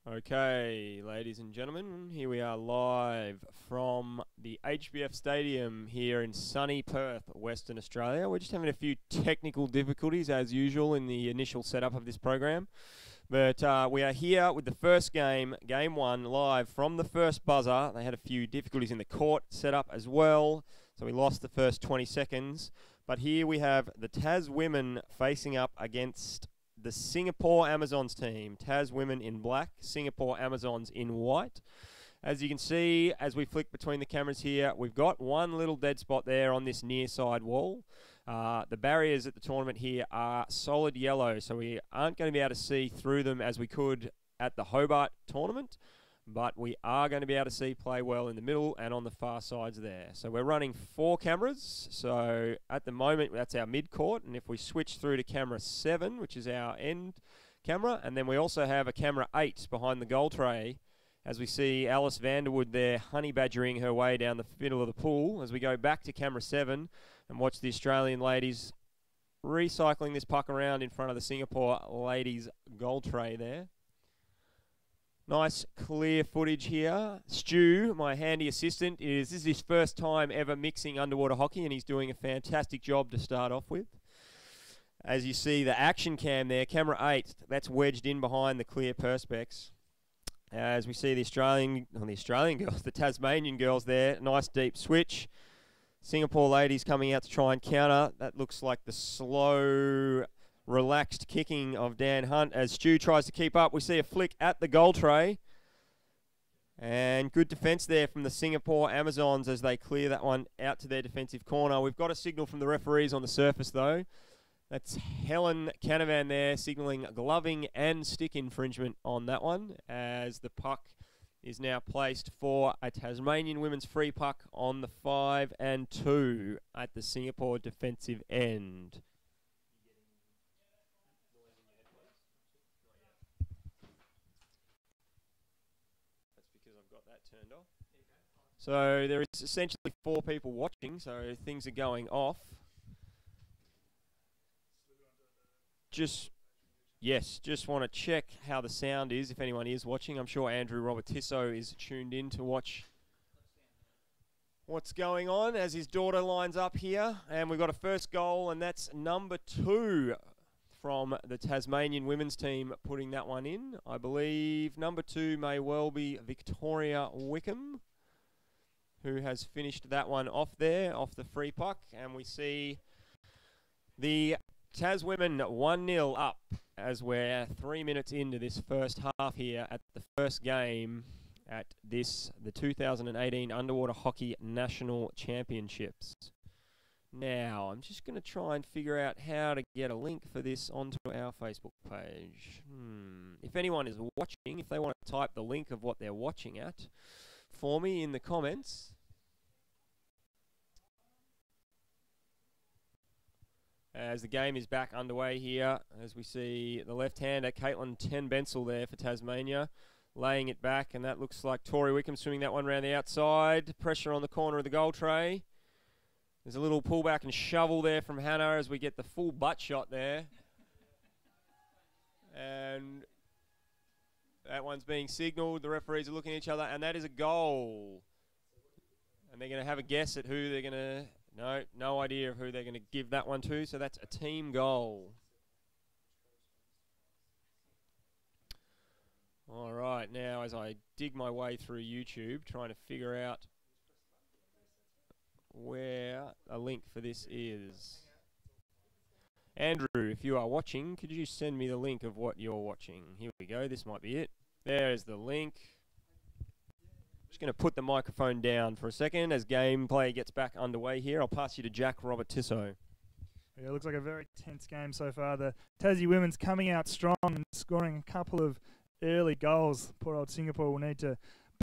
Okay, ladies and gentlemen, here we are live from the HBF Stadium here in sunny Perth, Western Australia. We're just having a few technical difficulties as usual in the initial setup of this program. But we are here with the first game, Game 1, live from the first buzzer. They had a few difficulties in the court setup as well, so we lost the first 20 seconds. But here we have the Tas women facing up against the Singapore Amazons team. Tas women in black, Singapore Amazons in white. As you can see, as we flick between the cameras here, we've got one little dead spot there on this near side wall. The barriers at the tournament here are solid yellow, so we aren't going to be able to see through them as we could at the Hobart tournament, but we are going to be able to see play well in the middle and on the far sides there. So we're running 4 cameras. So at the moment, that's our mid-court, and if we switch through to camera 7, which is our end camera, and then we also have a camera 8 behind the goal tray, as we see Alice Vanderwood there honey badgering her way down the middle of the pool, as we go back to camera 7 and watch the Australian ladies recycling this puck around in front of the Singapore ladies goal tray there. Nice clear footage here. Stu, my handy assistant, this is his first time ever mixing underwater hockey, and he's doing a fantastic job to start off with. As you see the action cam there, camera 8, that's wedged in behind the clear perspex. As we see the the Tasmanian girls there, nice deep switch. Singapore ladies coming out to try and counter. That looks like the slow, relaxed kicking of Dan Hunt as Stu tries to keep up. We see a flick at the goal tray. And good defence there from the Singapore Amazons as they clear that one out to their defensive corner. We've got a signal from the referees on the surface though. That's Helen Canavan there signalling gloving and stick infringement on that one, as the puck is now placed for a Tasmanian women's free puck on the 5 and 2 at the Singapore defensive end. That's because I've got that turned off. So there is essentially 4 people watching, so things are going off. Just want to check how the sound is, if anyone is watching. I'm sure Andrew Robertisso is tuned in to watch what's going on as his daughter lines up here. And we've got a first goal, and that's number 2 from the Tasmanian women's team putting that one in. I believe number 2 may well be Victoria Wickham, who has finished that one off there, off the free puck. And we see the Tas women 1-0 up as we're 3 minutes into this first half here at the first game at the 2018 Underwater Hockey National Championships. Now, I'm just going to try and figure out how to get a link for this onto our Facebook page. If anyone is watching, if they want to type the link of what they're watching at for me in the comments. As the game is back underway here, as we see the left-hander, Caitlin Ten-Bensel there for Tasmania, laying it back, and that looks like Tori Wickham swimming that one around the outside. Pressure on the corner of the goal tray. There's a little pullback and shovel there from Hannah as we get the full butt shot there. And that one's being signalled. The referees are looking at each other, and that is a goal. And they're going to have a guess at who they're going to... No idea of who they're going to give that one to, so that's a team goal. All right, now as I dig my way through YouTube, trying to figure out where a link for this is. Andrew, if you are watching, could you send me the link of what you're watching? Here we go, this might be it. There's the link. Just going to put the microphone down for a second as gameplay gets back underway here. I'll pass you to Jack Robertisso. Yeah, it looks like a very tense game so far. The Tassie women's coming out strong and scoring a couple of early goals. Poor old Singapore will need to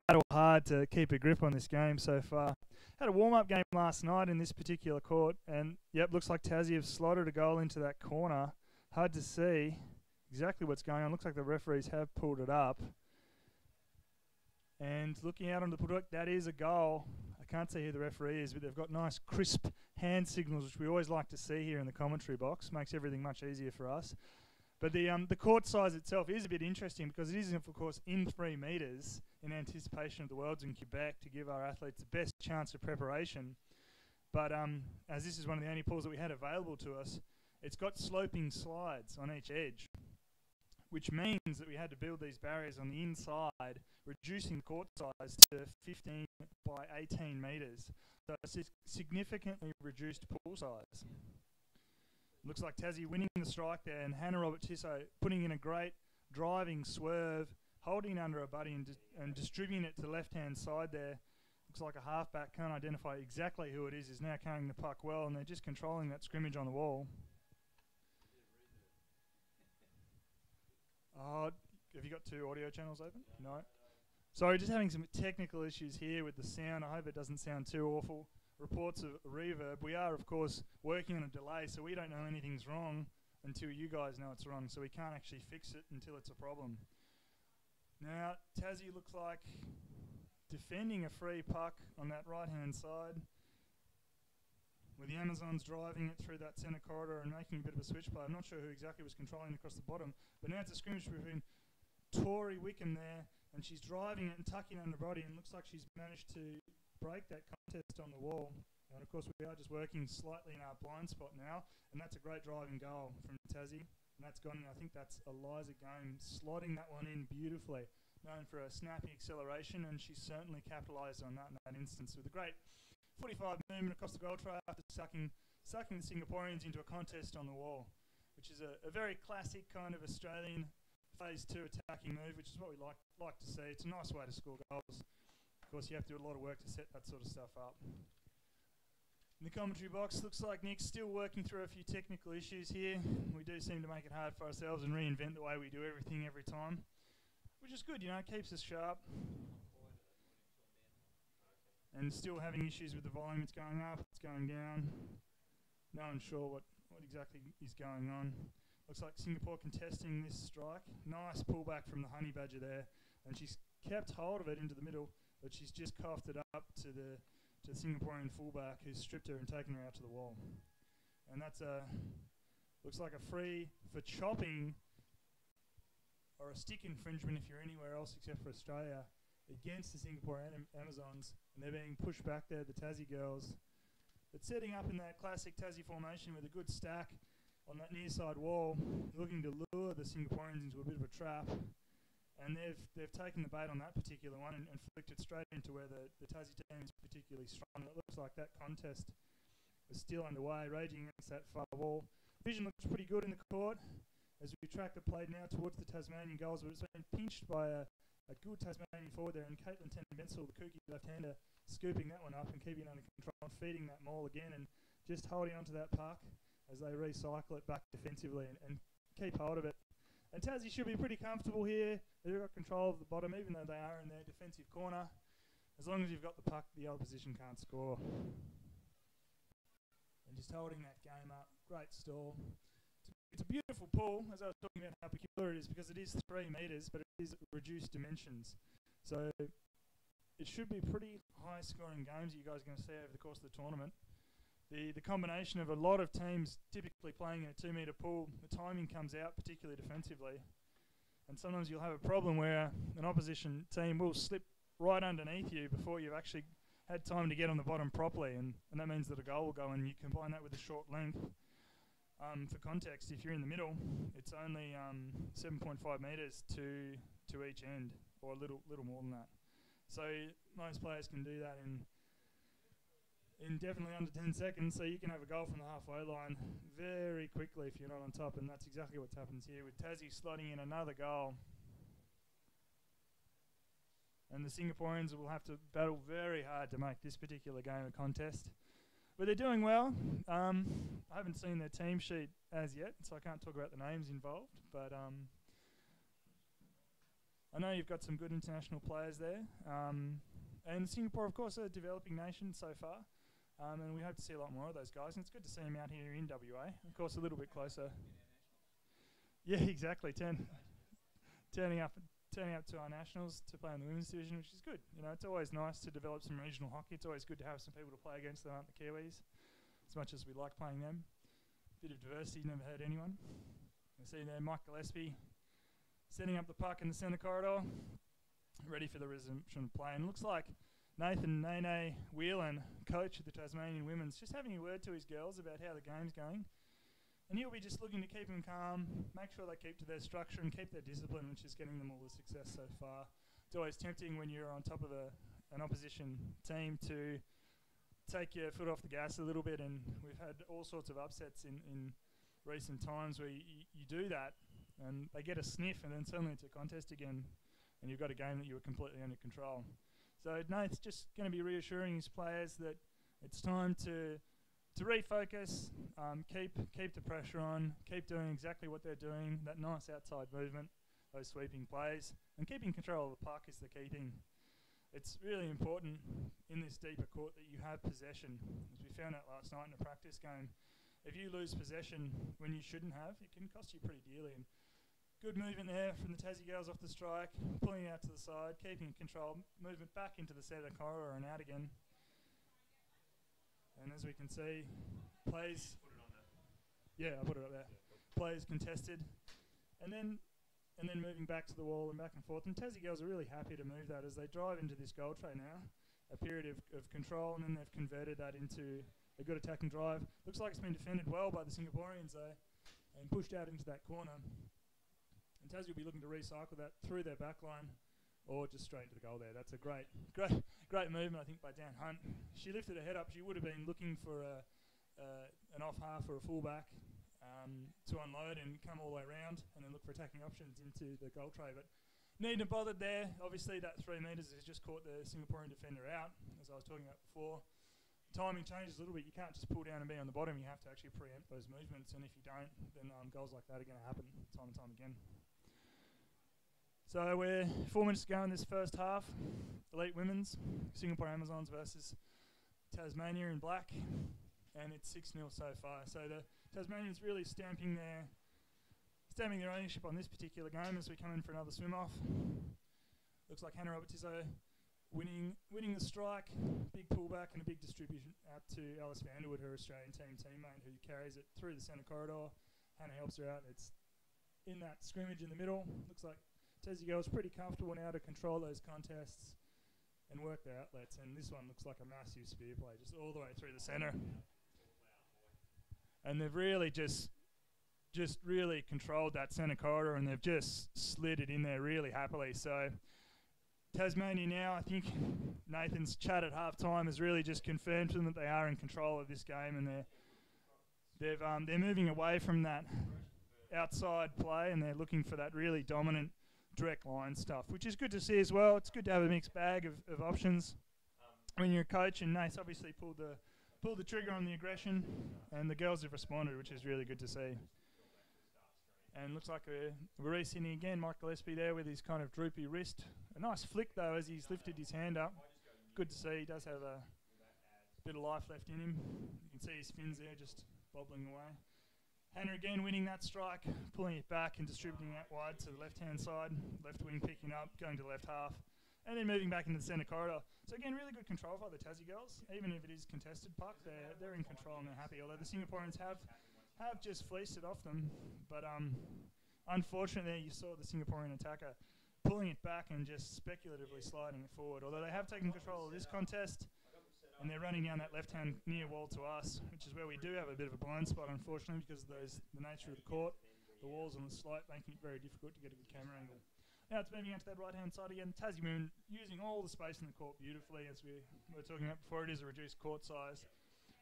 battle hard to keep a grip on this game so far. Had a warm-up game last night in this particular court, and yep, looks like Tassie have slotted a goal into that corner. Hard to see exactly what's going on. Looks like the referees have pulled it up. And looking out on the product, that is a goal. I can't see who the referee is, but they've got nice crisp hand signals, which we always like to see here in the commentary box. Makes everything much easier for us. But the court size itself is a bit interesting because it is, of course, in 3 metres in anticipation of the Worlds in Quebec to give our athletes the best chance of preparation. But as this is one of the only pools that we had available to us, it's got sloping slides on each edge, which means that we had to build these barriers on the inside, reducing the court size to 15 by 18 metres. So it's a significantly reduced pool size. Looks like Tassie winning the strike there, and Hannah Robert-Tissot putting in a great driving swerve, holding under a buddy and distributing it to the left-hand side there. Looks like a halfback, can't identify exactly who it is now carrying the puck well, and they're just controlling that scrimmage on the wall. Have you got 2 audio channels open? No. Sorry, just having some technical issues here with the sound. I hope it doesn't sound too awful. Reports of reverb. We are, of course, working on a delay, so we don't know anything's wrong until you guys know it's wrong, so we can't actually fix it until it's a problem. Now, Tassie looks like defending a free puck on that right-hand side, with the Amazons driving it through that centre corridor and making a bit of a switch play. I'm not sure who exactly was controlling across the bottom, but now it's a scrimmage between Tori Wickham there, and she's driving it and tucking under body, and looks like she's managed to break that contest on the wall. And of course we are just working slightly in our blind spot now, and that's a great driving goal from Tassie, and that's gone in. I think that's Eliza Game slotting that one in beautifully, known for a snappy acceleration, and she certainly capitalised on that in that instance with a great 45 movement across the goal tray after sucking the Singaporeans into a contest on the wall, which is a very classic kind of Australian phase 2 attacking move, which is what we like to see. It's a nice way to score goals. Of course, you have to do a lot of work to set that sort of stuff up. In the commentary box, looks like Nick's still working through a few technical issues here. We do seem to make it hard for ourselves and reinvent the way we do everything every time, which is good, you know, it keeps us sharp. And still having issues with the volume. It's going up, it's going down. No one's sure what exactly is going on. Looks like Singapore contesting this strike. Nice pullback from the Honey Badger there, and she's kept hold of it into the middle, but she's just coughed it up to the Singaporean fullback, who's stripped her and taken her out to the wall. And that's looks like a free for chopping or a stick infringement if you're anywhere else except for Australia, against the Singapore Amazons, and they're being pushed back there, the Tassie girls. But setting up in that classic Tassie formation with a good stack on that near side wall, looking to lure the Singaporeans into a bit of a trap. And they've taken the bait on that particular one and flicked it straight into where the Tassie team is particularly strong. It looks like that contest is still underway, raging against that far wall. Vision looks pretty good in the court as we track the play now towards the Tasmanian goals, but it's been pinched by a good Tasmanian forward there, and Caitlin Ten-Bensel, the kooky left-hander, scooping that one up and keeping it under control and feeding that maul again and just holding onto that puck as they recycle it back defensively and keep hold of it. And Tassie should be pretty comfortable here. They've got control of the bottom, even though they are in their defensive corner. As long as you've got the puck, the opposition can't score. And just holding that game up. Great stall. It's a beautiful pool, as I was talking about how peculiar it is, because it is 3 metres, but it is reduced dimensions. So it should be pretty high-scoring games that you guys are going to see over the course of the tournament. The combination of a lot of teams typically playing in a 2-metre pool, the timing comes out, particularly defensively. And sometimes you'll have a problem where an opposition team will slip right underneath you before you've actually had time to get on the bottom properly, and that means that a goal will go, and you combine that with a short length. For context, if you're in the middle, it's only 7.5 metres to each end, or a little more than that. So most players can do that in definitely under 10 seconds, so you can have a goal from the halfway line very quickly if you're not on top, and that's exactly what happens here with Tassie slotting in another goal. And the Singaporeans will have to battle very hard to make this particular game a contest. But they're doing well. I haven't seen their team sheet as yet, so I can't talk about the names involved. But I know you've got some good international players there. And Singapore, of course, are a developing nation so far. And we hope to see a lot more of those guys. And it's good to see them out here in WA. Of course, a little bit closer. Yeah, exactly. Turning up to our nationals to play in the women's division, which is good. You know, it's always nice to develop some regional hockey. It's always good to have some people to play against that aren't the Kiwis, as much as we like playing them. Bit of diversity never hurt anyone. You see there Mike Gillespie setting up the puck in the centre corridor, ready for the resumption of play. And it looks like Nathan Nene Whelan, coach of the Tasmanian Women's, just having a word to his girls about how the game's going. And he'll be just looking to keep them calm, make sure they keep to their structure and keep their discipline, which is getting them all the success so far. It's always tempting when you're on top of an opposition team to take your foot off the gas a little bit, and we've had all sorts of upsets in recent times where you do that and they get a sniff and then suddenly it's a contest again and you've got a game that you were completely under control. So Nate's just going to be reassuring his players that it's time to refocus, keep the pressure on, keep doing exactly what they're doing, that nice outside movement, those sweeping plays, and keeping control of the puck is the key thing. It's really important in this deeper court that you have possession. As we found out last night in a practice game, if you lose possession when you shouldn't have, it can cost you pretty dearly. And good movement there from the Tassie girls off the strike, pulling out to the side, keeping control, movement back into the centre corridor and out again. And as we can see, plays. Yeah, I put it up there. Plays contested, and then moving back to the wall and back and forth. And Tassie girls are really happy to move that as they drive into this goal tray now. A period of control, and then they've converted that into a good attacking drive. Looks like it's been defended well by the Singaporeans though, and pushed out into that corner. And Tassie will be looking to recycle that through their back line, or just straight into the goal there. That's a great movement, I think, by Dan Hunt. She lifted her head up. She would have been looking for an off half or a fullback to unload and come all the way around and then look for attacking options into the goal tray. But needn't have bothered there. Obviously, that 3 metres has just caught the Singaporean defender out, as I was talking about before. Timing changes a little bit. You can't just pull down and be on the bottom. You have to actually preempt those movements, and if you don't, then goals like that are going to happen time and time again. So we're 4 minutes to go in this first half. Elite Women's, Singapore Amazons versus Tasmania in black, and it's 6-0 so far. So the Tasmanians really stamping their ownership on this particular game as we come in for another swim-off. Looks like Hannah Robertizzo winning the strike, big pullback and a big distribution out to Alice Vanderwood, her Australian teammate, who carries it through the centre corridor. Hannah helps her out. It's in that scrimmage in the middle. Looks like Tassie girls pretty comfortable now to control those contests and work their outlets, and this one looks like a massive spear play just all the way through the centre. And they've really just really controlled that centre corridor, and they've just slid it in there really happily. So Tasmania now, I think Nathan's chat at half-time has really just confirmed to them that they are in control of this game, and they're moving away from that outside play, and they're looking for that really dominant direct line stuff, which is good to see as well. It's good to have a mixed bag of options when you're a coach, and Nate's obviously pulled the trigger on the aggression, and the girls have responded, which is really good to see. And looks like we're re-seeing again Mike Gillespie there with his kind of droopy wrist. A nice flick though as he's lifted his hand up. Good to see. He does have a bit of life left in him. You can see his fins there just bobbling away. Hannah again winning that strike, pulling it back and distributing that wide to the left-hand side. Left wing picking up, going to the left half, and then moving back into the centre corridor. So again, really good control by the Tassie girls. Even if it is contested puck, they're in control and they're happy. Although the Singaporeans have just fleeced it off them, but unfortunately you saw the Singaporean attacker pulling it back and just speculatively sliding it forward. Although they have taken control of this contest, and they're running down that left-hand near wall to us, which is where we do have a bit of a blind spot, unfortunately, because of the nature of the court, the walls on the slope, making it very difficult to get a good camera angle. Now it's moving out to that right-hand side again. Tassie Moon using all the space in the court beautifully, as we were talking about before. It is a reduced court size,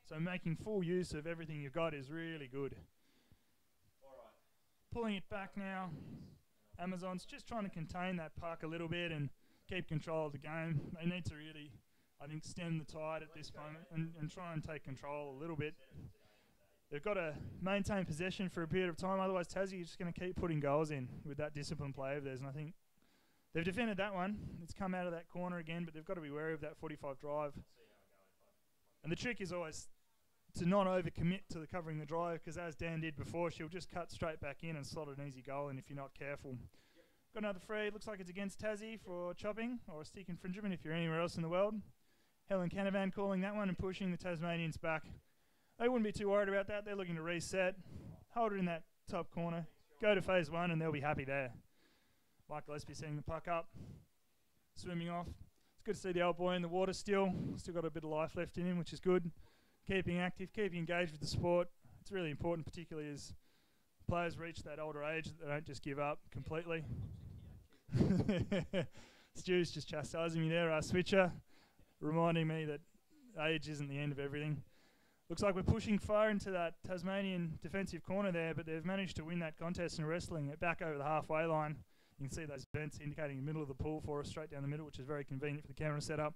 so making full use of everything you've got is really good. Pulling it back now. Amazons just trying to contain that puck a little bit and keep control of the game. They need to really, I think, stem the tide at this moment and try and take control a little bit. They've got to maintain possession for a period of time, otherwise Tassie is just going to keep putting goals in with that disciplined play of theirs, and I think they've defended that one. It's come out of that corner again, but they've got to be wary of that 45 drive. And the trick is always to not overcommit to the covering the drive, because as Dan did before, she'll just cut straight back in and slot an easy goal in if you're not careful. Got another free. Looks like it's against Tassie for chopping or a stick infringement if you're anywhere else in the world. Helen Canavan calling that one and pushing the Tasmanians back. They wouldn't be too worried about that. They're looking to reset. Hold it in that top corner. go to phase one and they'll be happy there. Mike Gillespie setting the puck up, swimming off. It's good to see the old boy in the water still. Still got a bit of life left in him, which is good. Keeping active, keeping engaged with the sport. It's really important, particularly as players reach that older age, that they don't just give up completely. Stu's just chastising me there, our switcher, reminding me that age isn't the end of everything. Looks like we're pushing far into that Tasmanian defensive corner there, but they've managed to win that contest in wrestling it back over the halfway line. You can see those vents indicating the middle of the pool for us, straight down the middle, which is very convenient for the camera setup.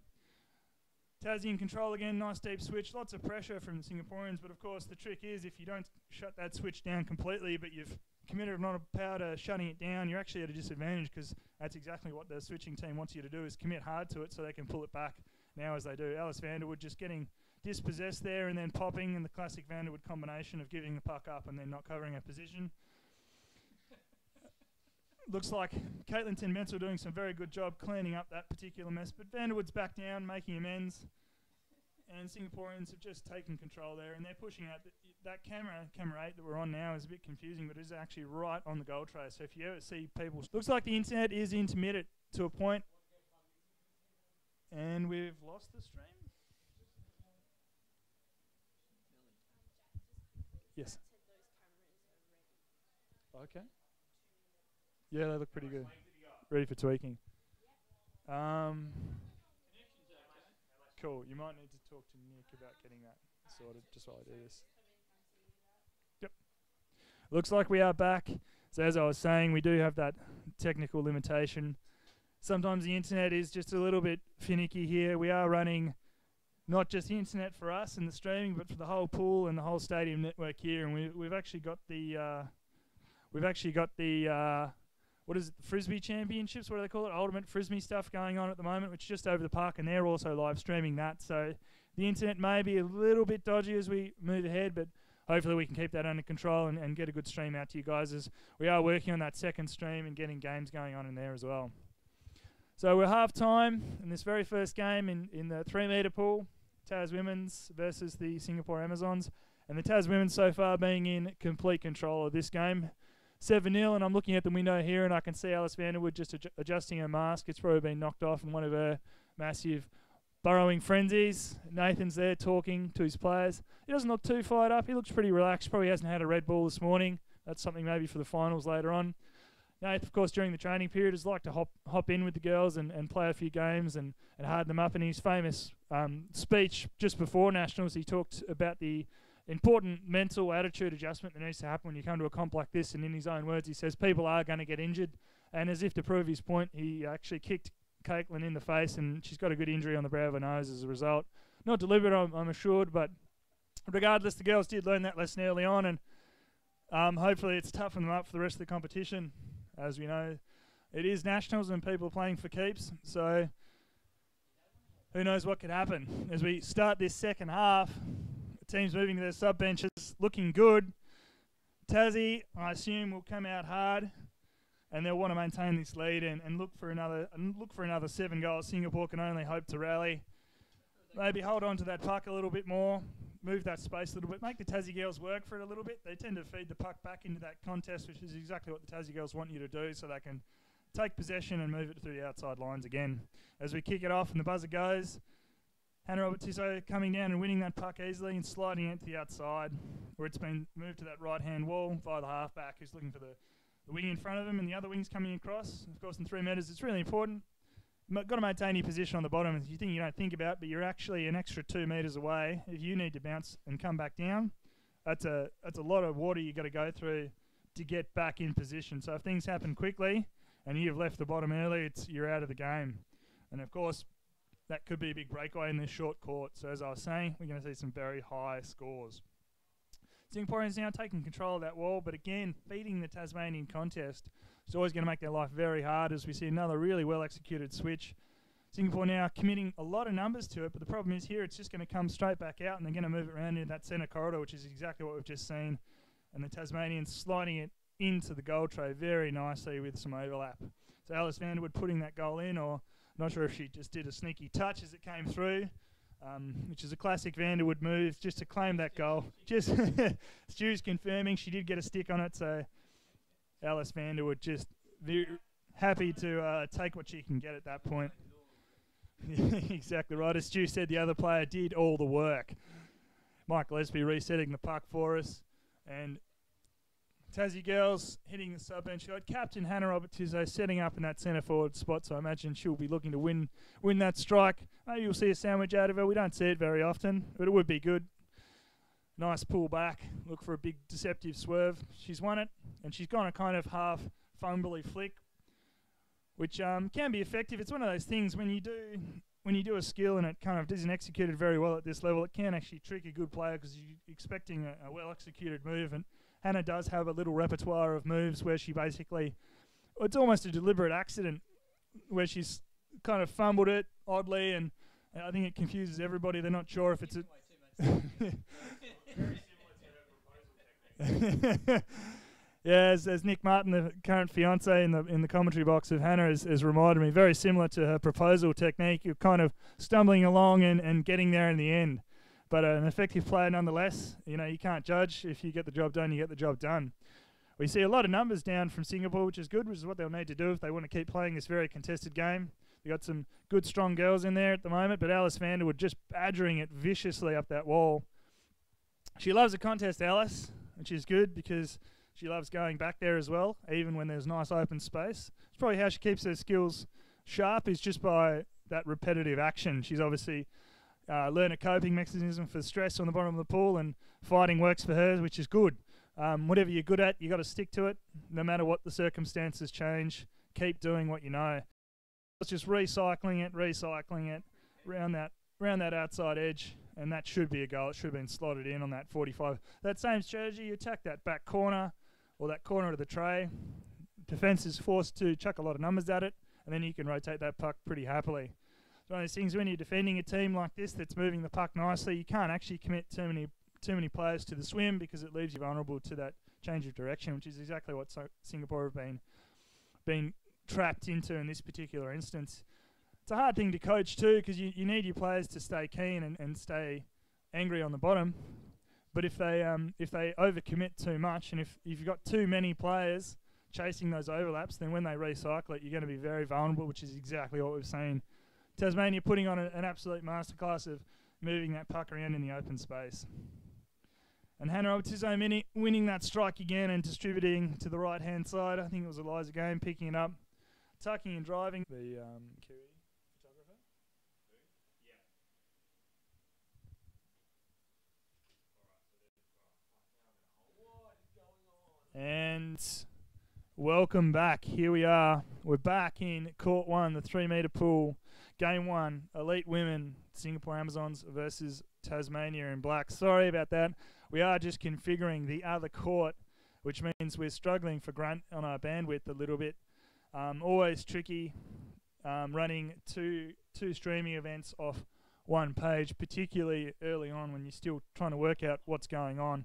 Tassie in control again, nice deep switch, lots of pressure from the Singaporeans, but of course the trick is if you don't shut that switch down completely, but you've committed a lot of power to shutting it down, you're actually at a disadvantage, because that's exactly what the switching team wants you to do, is commit hard to it so they can pull it back now as they do. Alice Vanderwood just getting dispossessed there and then popping, and the classic Vanderwood combination of giving the puck up and then not covering her position. Looks like Caitlin Ten-Menzel doing some very good job cleaning up that particular mess, but Vanderwood's back down, making amends, and Singaporeans have just taken control there, and they're pushing out. That camera 8 that we're on now is a bit confusing, but it is actually right on the goal tray, so if you ever see people... Looks like the internet is intermittent to a point, and we've lost the stream. Yes. Okay. Yeah, they look pretty good. Ready for tweaking. Cool. You might need to talk to Nick about getting that sorted just while I do this. Yep. Looks like we are back. So as I was saying, we do have that technical limitation. Sometimes the internet is just a little bit finicky here. We are running not just the internet for us and the streaming, but for the whole pool and the whole stadium network here. And we've actually got the what is it, the Frisbee Championships, what do they call it, Ultimate Frisbee stuff going on at the moment, which is just over the park, and they're also live streaming that. So the internet may be a little bit dodgy as we move ahead, but hopefully we can keep that under control and get a good stream out to you guys, as we are working on that second stream and getting games going on in there as well. So we're half-time in this very first game in the 3-metre pool, Tas Women's versus the Singapore Amazons, and the Tas Women so far being in complete control of this game. 7-0, and I'm looking at the window here, and I can see Alice Vanderwood just adjusting her mask. It's probably been knocked off in one of her massive burrowing frenzies. Nathan's there talking to his players. He doesn't look too fired up. He looks pretty relaxed. Probably hasn't had a Red Bull this morning. That's something maybe for the finals later on. Nathan, of course, during the training period, has liked to hop in with the girls and play a few games and harden them up. And his famous speech just before Nationals, he talked about the important mental attitude adjustment that needs to happen when you come to a comp like this, and in his own words he says people are going to get injured, and as if to prove his point, he actually kicked Caitlin in the face, and she's got a good injury on the brow of her nose as a result. Not deliberate, I'm assured, but regardless, the girls did learn that lesson early on, and hopefully it's toughened them up for the rest of the competition. As we know, it is Nationals and people are playing for keeps, so who knows what could happen. As we start this second half, teams moving to their sub benches, looking good. Tassie, I assume, will come out hard, and they'll want to maintain this lead and look for another 7 goals. Singapore can only hope to rally. Maybe hold on to that puck a little bit more, move that space a little bit, make the Tassie girls work for it a little bit. They tend to feed the puck back into that contest, which is exactly what the Tassie girls want you to do, so they can take possession and move it through the outside lines again. As we kick it off and the buzzer goes, Hannah Robert-Tissot coming down and winning that puck easily and sliding it to the outside, where it's been moved to that right-hand wall via the halfback, who's looking for the wing in front of him, and the other wing's coming across. Of course, in 3 metres, it's really important. Got to maintain your position on the bottom. It's a thing you don't think about, but you're actually an extra 2 metres away. If you need to bounce and come back down, that's a lot of water you've got to go through to get back in position. So if things happen quickly and you've left the bottom early, you're out of the game. And of course, that could be a big breakaway in this short court. So as I was saying, we're going to see some very high scores. Singaporeans now taking control of that wall, but again, feeding the Tasmanian contest. It's always going to make their life very hard, as we see another really well-executed switch. Singapore now committing a lot of numbers to it, but the problem is here it's just going to come straight back out, and they're going to move it around into that centre corridor, which is exactly what we've just seen. And the Tasmanians sliding it into the goal tray very nicely with some overlap. So Alice Vanderwood putting that goal in, or not sure if she just did a sneaky touch as it came through, which is a classic Vanderwood move, just to claim that goal. Just Stu's confirming she did get a stick on it, so Alice Vanderwood just happy to take what she can get at that point. Exactly right. As Stu said, the other player did all the work. Mike Lesby resetting the puck for us. And Tassie girls hitting the sub-bench. Captain Hannah Robertizzo setting up in that centre forward spot, so I imagine she'll be looking to win that strike. Maybe you'll see a sandwich out of her. We don't see it very often, but it would be good. Nice pull back. Look for a big deceptive swerve. She's won it, and she's gone a kind of half fumbly flick, which can be effective. It's one of those things when you do a skill and it kind of isn't executed very well at this level, it can actually trick a good player because you're expecting a well-executed move. And Hannah does have a little repertoire of moves where she basically, it's almost a deliberate accident where she's kind of fumbled it oddly, and I think it confuses everybody. They're not sure if it's a... Yeah, as Nick Martin, the current fiance in the commentary box of Hannah, has reminded me, very similar to her proposal technique. You're kind of stumbling along and getting there in the end. But an effective player nonetheless. You know, you can't judge. If you get the job done, you get the job done. We see a lot of numbers down from Singapore, which is good, which is what they'll need to do if they want to keep playing this very contested game. They've got some good, strong girls in there at the moment, but Alice Vanderwood just badgering it viciously up that wall. She loves a contest, Alice, which is good because she loves going back there as well, even when there's nice open space. It's probably how she keeps her skills sharp, is just by that repetitive action. She's obviously learned a coping mechanism for stress on the bottom of the pool, and fighting works for her, which is good. Whatever you're good at, you got to stick to it, no matter what the circumstances change. Keep doing what you know. It's just recycling it round that outside edge, and that should be a goal. It should have been slotted in on that 45. That same strategy, you attack that back corner or that corner of the tray. Defence is forced to chuck a lot of numbers at it, and then you can rotate that puck pretty happily. It's one of those things when you're defending a team like this that's moving the puck nicely, you can't actually commit too many players to the swim because it leaves you vulnerable to that change of direction, which is exactly what Singapore have been trapped into in this particular instance. It's a hard thing to coach too, because you need your players to stay keen and stay angry on the bottom. But if they overcommit too much, and if you've got too many players chasing those overlaps, then when they recycle it, you're going to be very vulnerable, which is exactly what we've seen. Tasmania putting on an absolute masterclass of moving that puck around in the open space. And Hannah Robertizzo winning that strike again and distributing to the right-hand side. I think it was Eliza Game picking it up, tucking and driving. The Kiwi photographer? Yeah. And welcome back. Here we are. We're back in Court 1, the 3-metre pool. Game 1, Elite Women, Singapore Amazons versus Tasmania in black. Sorry about that. We are just configuring the other court, which means we're struggling for grunt on our bandwidth a little bit. Always tricky running two streaming events off one page, particularly early on when you're still trying to work out what's going on.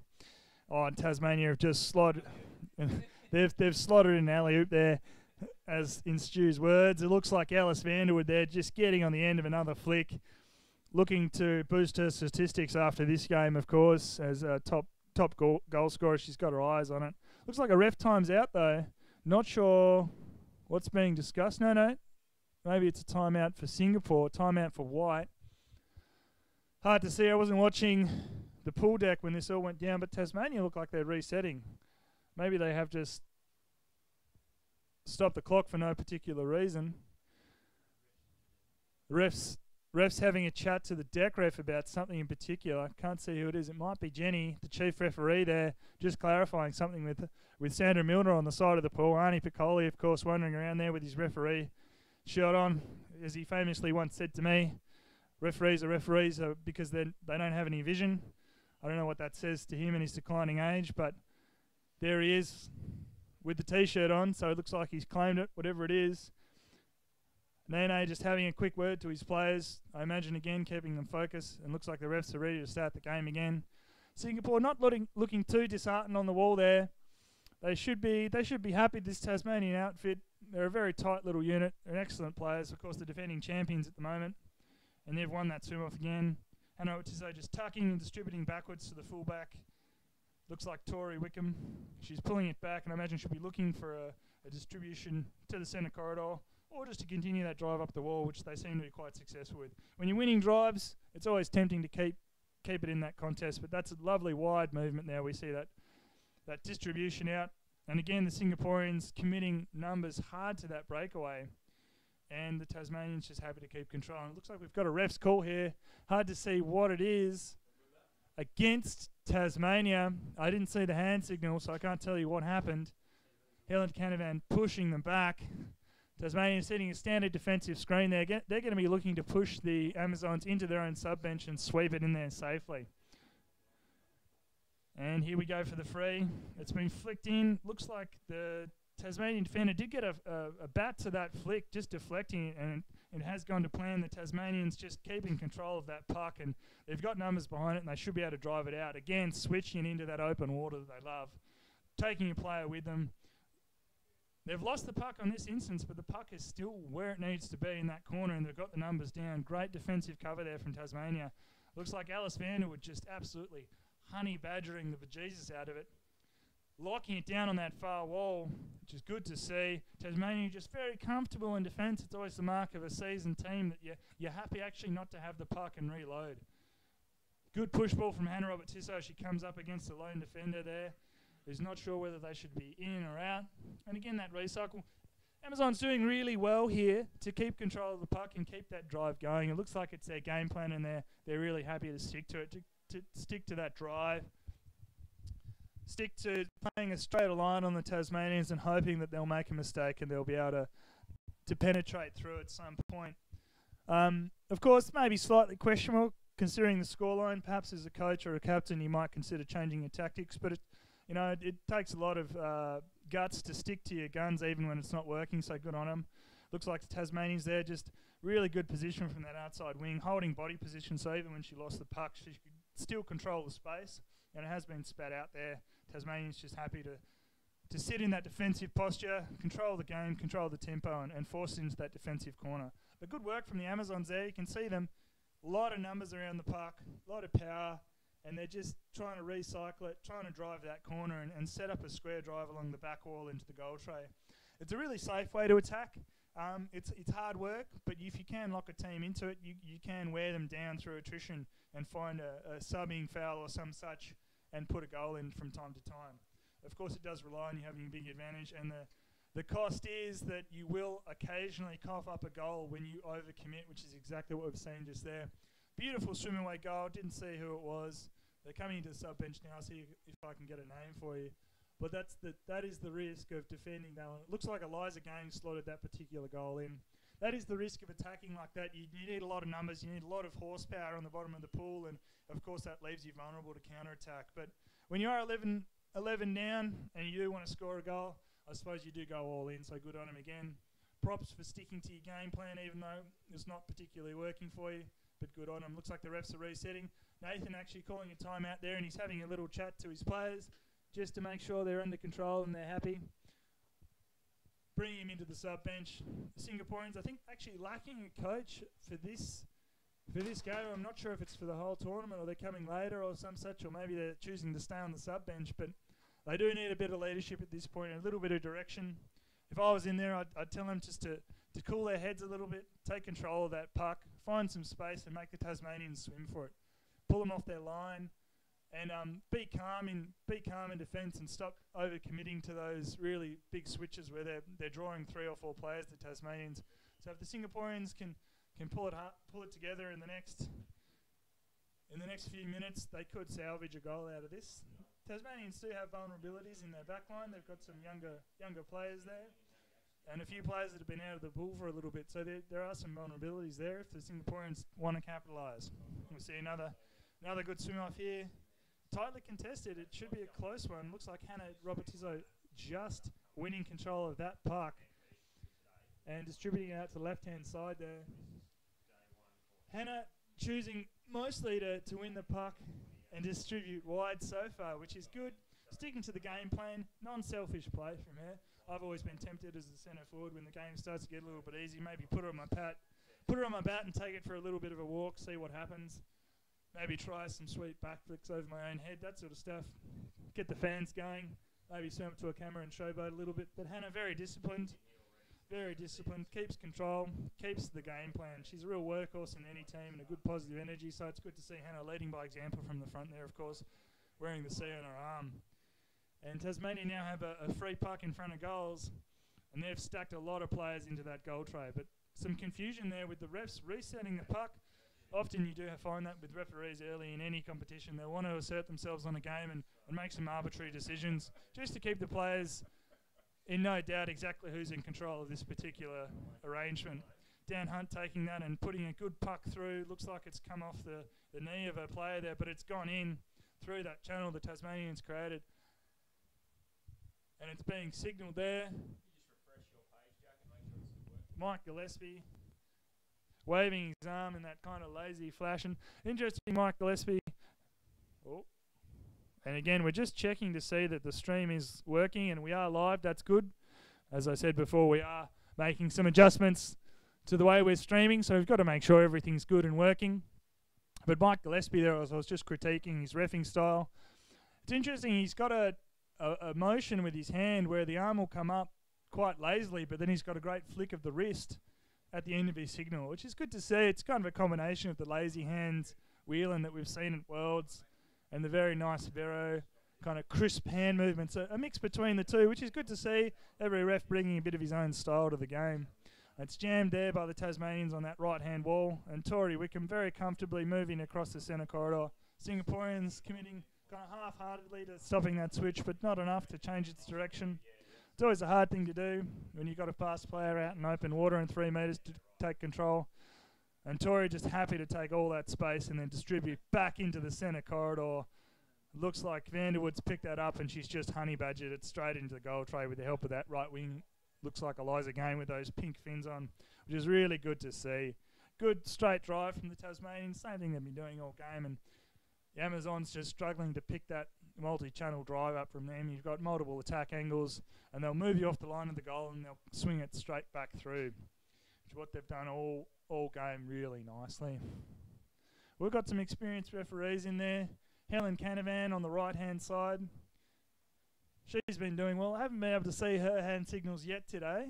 Oh, and Tasmania have just slotted. they've slotted an alley-oop there. As in Stu's words, it looks like Alice Vanderwood there just getting on the end of another flick, looking to boost her statistics after this game, of course, as a top goal scorer. She's got her eyes on it. Looks like a ref time's out, though. Not sure what's being discussed. No. Maybe it's a timeout for Singapore, timeout for White. Hard to see. I wasn't watching the pool deck when this all went down, but Tasmania look like they're resetting. Maybe they have just stop the clock for no particular reason. Refs having a chat to the deck ref about something in particular. Can't see who it is. It might be Jenny, the chief referee there, just clarifying something with Sandra Milner on the side of the pool. Arnie Piccoli, of course, wandering around there with his referee shirt on. As he famously once said to me, referees are referees because they don't have any vision. I don't know what that says to him in his declining age, but there he is with the T-shirt on, so it looks like he's claimed it, whatever it is. Nene just having a quick word to his players, I imagine again keeping them focused, and looks like the refs are ready to start the game again. Singapore not looking too disheartened on the wall there. They should be happy this Tasmanian outfit. They're a very tight little unit. They're excellent players, of course, the defending champions at the moment, and they've won that swim off again. Hannah Robertizzo just tucking and distributing backwards to the fullback. Looks like Tori Wickham. She's pulling it back, and I imagine she'll be looking for a distribution to the centre corridor, or just to continue that drive up the wall, which they seem to be quite successful with. When you're winning drives, it's always tempting to keep it in that contest, but that's a lovely wide movement there. We see that distribution out. And again, the Singaporeans committing numbers hard to that breakaway. And the Tasmanians just happy to keep control. And it looks like we've got a ref's call here. Hard to see what it is against Tasmania. I didn't see the hand signal, so I can't tell you what happened. Helen Canavan pushing them back. Tasmania setting a standard defensive screen there. They're going to be looking to push the Amazons into their own sub-bench and sweep it in there safely. And here we go for the free. It's been flicked in. Looks like the Tasmanian defender did get a bat to that flick, just deflecting it, and it has gone to plan. The Tasmanians just keeping control of that puck, and they've got numbers behind it, and they should be able to drive it out. Again, switching into that open water that they love, taking a player with them. They've lost the puck on this instance, but the puck is still where it needs to be in that corner, and they've got the numbers down. Great defensive cover there from Tasmania. Looks like Alice Vanderwood just absolutely honey badgering the bejesus out of it. Locking it down on that far wall, which is good to see. Tasmania just very comfortable in defence. It's always the mark of a seasoned team that you're happy actually not to have the puck and reload. Good push ball from Hannah Robert-Tisso. She comes up against the lone defender there, who's not sure whether they should be in or out. And again, that recycle. Amazon's doing really well here to keep control of the puck and keep that drive going. It looks like it's their game plan, and they're really happy to stick to it, to stick to that drive. Stick to playing a straight line on the Tasmanians and hoping that they'll make a mistake and they'll be able to penetrate through at some point. Of course, maybe slightly questionable considering the scoreline. Perhaps as a coach or a captain, you might consider changing your tactics, but it takes a lot of guts to stick to your guns even when it's not working, so good on them. Looks like the Tasmanians there, just really good position from that outside wing, holding body position, so even when she lost the puck, she could still control the space, and it has been spat out there. Tasmanians just happy to sit in that defensive posture, control the game, control the tempo, and force into that defensive corner. But good work from the Amazons there. You can see them, a lot of numbers around the puck, a lot of power, and they're just trying to recycle it, trying to drive that corner and set up a square drive along the back wall into the goal tray. It's a really safe way to attack. It's hard work, but if you can lock a team into it, you can wear them down through attrition and find a subbing foul or some such and put a goal in from time to time. Of course, it does rely on you having a big advantage, and the cost is that you will occasionally cough up a goal when you overcommit, which is exactly what we've seen just there. Beautiful swim away goal. Didn't see who it was. They're coming into the sub bench now. I'll see if I can get a name for you. But that is the risk of defending that one. It looks like Eliza Gaines slotted that particular goal in. That is the risk of attacking like that. You need a lot of numbers. You need a lot of horsepower on the bottom of the pool, and of course that leaves you vulnerable to counter-attack. But when you are 11 down and you do want to score a goal, I suppose you do go all in, so good on him again. Props for sticking to your game plan, even though it's not particularly working for you, but good on him. Looks like the refs are resetting. Nathan actually calling a timeout there, and he's having a little chat to his players just to make sure they're under control and they're happy. Bringing him into the sub bench. The Singaporeans, I think, actually lacking a coach for this game. I'm not sure if it's for the whole tournament or they're coming later or some such, or maybe they're choosing to stay on the sub bench. But they do need a bit of leadership at this point, and a little bit of direction. If I was in there, I'd tell them just to cool their heads a little bit, take control of that puck, find some space, and make the Tasmanians swim for it. Pull them off their line, and be calm in defence and stop over-committing to those really big switches where they're drawing 3 or 4 players, the Tasmanians. So if the Singaporeans can pull it together in the next few minutes, they could salvage a goal out of this. Tasmanians do have vulnerabilities in their back line. They've got some younger players there, and a few players that have been out of the pool for a little bit. So there are some vulnerabilities there if the Singaporeans want to capitalise. We'll see another good swim off here. Tightly contested. It should be a close one. Looks like Hannah Robert-Tisso just winning control of that puck and distributing it out to the left-hand side there. Hannah choosing mostly to win the puck and distribute wide so far, which is good. Sticking to the game plan, non-selfish play from her. I've always been tempted as a centre forward when the game starts to get a little bit easy, maybe put her on my bat and take it for a little bit of a walk, see what happens. maybe try some sweet backflips over my own head, that sort of stuff. Get the fans going, maybe swim up to a camera and showboat a little bit. But Hannah, very disciplined, keeps control, keeps the game plan. She's a real workhorse in any team and a good positive energy, so it's good to see Hannah leading by example from the front there, of course, wearing the C on her arm. And Tasmania now have a free puck in front of goals, and they've stacked a lot of players into that goal tray. But some confusion there with the refs resetting the puck. Often you do find that with referees early in any competition. They want to assert themselves on a game and make some arbitrary decisions just to keep the players in no doubt exactly who's in control of this particular arrangement. Dan Hunt taking that and putting a good puck through. Looks like it's come off the knee of a player there, but it's gone in through that channel the Tasmanians created. And it's being signalled there. Mike Gillespie waving his arm in that kind of lazy flashing. Interesting, Mike Gillespie. Oh. And again, we're just checking to see that the stream is working and we are live. That's good. As I said before, we are making some adjustments to the way we're streaming, so we've got to make sure everything's good and working. But Mike Gillespie there, I was just critiquing his reffing style. It's interesting, he's got a motion with his hand where the arm will come up quite lazily, but then he's got a great flick of the wrist at the end of his signal, which is good to see. It's kind of a combination of the lazy hands wheeling that we've seen at Worlds and the very nice Vero kind of crisp hand movements. A mix between the two, which is good to see. Every ref bringing a bit of his own style to the game. It's jammed there by the Tasmanians on that right-hand wall, and Tori Wickham very comfortably moving across the centre corridor. Singaporeans committing kind of half-heartedly to stopping that switch, but not enough to change its direction. It's always a hard thing to do when you've got a fast player out in open water and 3 metres to take control. And Tori just happy to take all that space and then distribute back into the centre corridor. Looks like Vanderwood's picked that up and she's just honey badgered it straight into the goal tray with the help of that right wing. Looks like Eliza Gain with those pink fins on, which is really good to see. Good straight drive from the Tasmanians, same thing they've been doing all game, and the Amazons just struggling to pick that multi-channel drive up from them. You've got multiple attack angles, and they'll move you off the line of the goal and they'll swing it straight back through, which is what they've done all game really nicely. We've got some experienced referees in there. Helen Canavan on the right-hand side. She's been doing well. I haven't been able to see her hand signals yet today,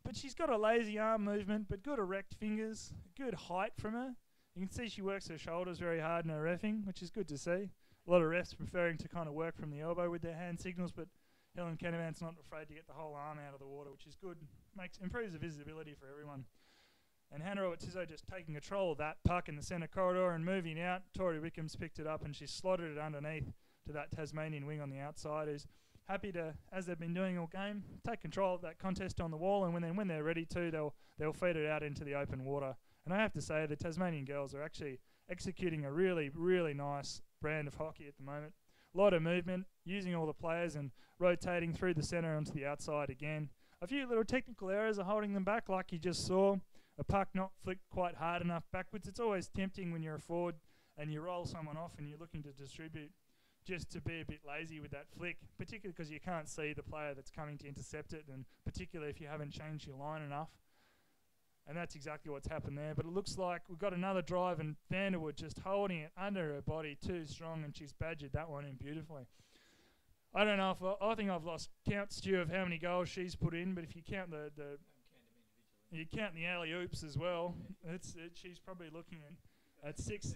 but she's got a lazy arm movement, but good erect fingers, good height from her. You can see she works her shoulders very hard in her reffing, which is good to see. A lot of refs preferring to kind of work from the elbow with their hand signals, but Helen Canavan's not afraid to get the whole arm out of the water, which is good. Improves the visibility for everyone. And Hannah Roberts-Izzo just taking control of that puck in the centre corridor and moving out. Tori Wickham's picked it up and she's slotted it underneath to that Tasmanian wing on the outside, who's happy to, as they've been doing all game, take control of that contest on the wall, and when they're ready to, they'll feed it out into the open water. And I have to say, the Tasmanian girls are actually executing a really, really nice brand of hockey at the moment. A lot of movement, using all the players and rotating through the centre onto the outside again. A few little technical errors are holding them back, like you just saw. A puck not flicked quite hard enough backwards. It's always tempting when you're a forward and you roll someone off and you're looking to distribute, just to be a bit lazy with that flick, particularly because you can't see the player that's coming to intercept it, and particularly if you haven't changed your line enough. And that's exactly what's happened there. But it looks like we've got another drive, and Vanderwood just holding it under her body too strong, and she's badgered that one in beautifully. I don't know if I think I've lost count, Stu, of how many goals she's put in, but if you count you count the alley-oops as well, she's probably looking at six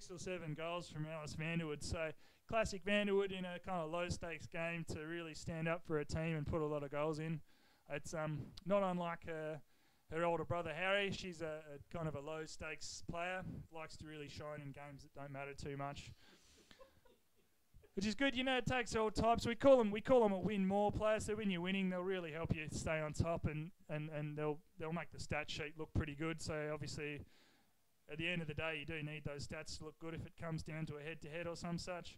or seven goals from Alice Vanderwood. So classic Vanderwood in a kind of low-stakes game to really stand up for her team and put a lot of goals in. It's not unlike her older brother Harry. She's a kind of a low-stakes player, likes to really shine in games that don't matter too much. Which is good, you know. It takes all types. We call them a win more player. So when you're winning, they'll really help you stay on top, and they'll make the stat sheet look pretty good. So obviously, at the end of the day, you do need those stats to look good if it comes down to a head-to-head or some such.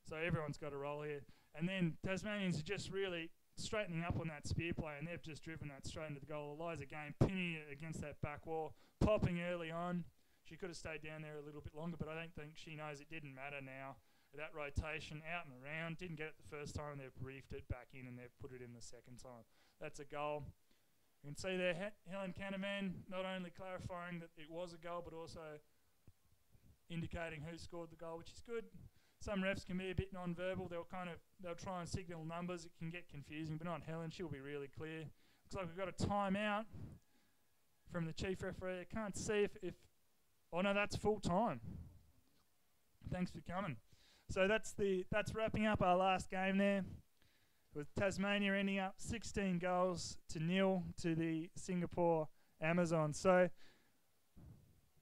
So everyone's got a role here. And then Tasmanians are just really straightening up on that spear play, and they've just driven that straight into the goal. Eliza Gain pinning it against that back wall, popping early on. She could have stayed down there a little bit longer, but I don't think she knows it didn't matter now. That rotation out and around, didn't get it the first time, they've briefed it back in and they've put it in the second time. That's a goal. You can see there Helen Canavan not only clarifying that it was a goal, but also indicating who scored the goal, which is good. Some refs can be a bit non-verbal. They'll try and signal numbers. It can get confusing, but not Helen. She'll be really clear. Looks like we've got a timeout from the chief referee. I can't see if oh no, that's full time. Thanks for coming. So that's wrapping up our last game there, with Tasmania ending up 16 goals to 0 to the Singapore Amazons. So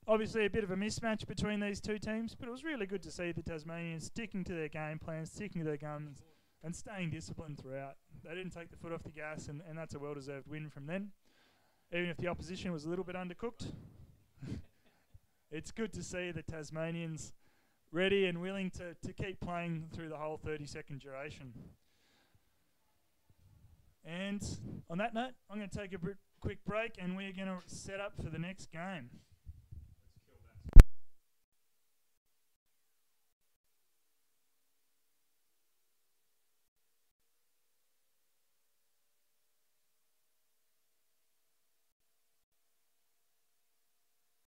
obviously a bit of a mismatch between these two teams, but it was really good to see the Tasmanians sticking to their game plans, sticking to their guns, and staying disciplined throughout. They didn't take the foot off the gas, and that's a well-deserved win from them. Even if the opposition was a little bit undercooked, it's good to see the Tasmanians ready and willing to keep playing through the whole 30-second duration. And on that note, I'm going to take a quick break, and we're going to set up for the next game.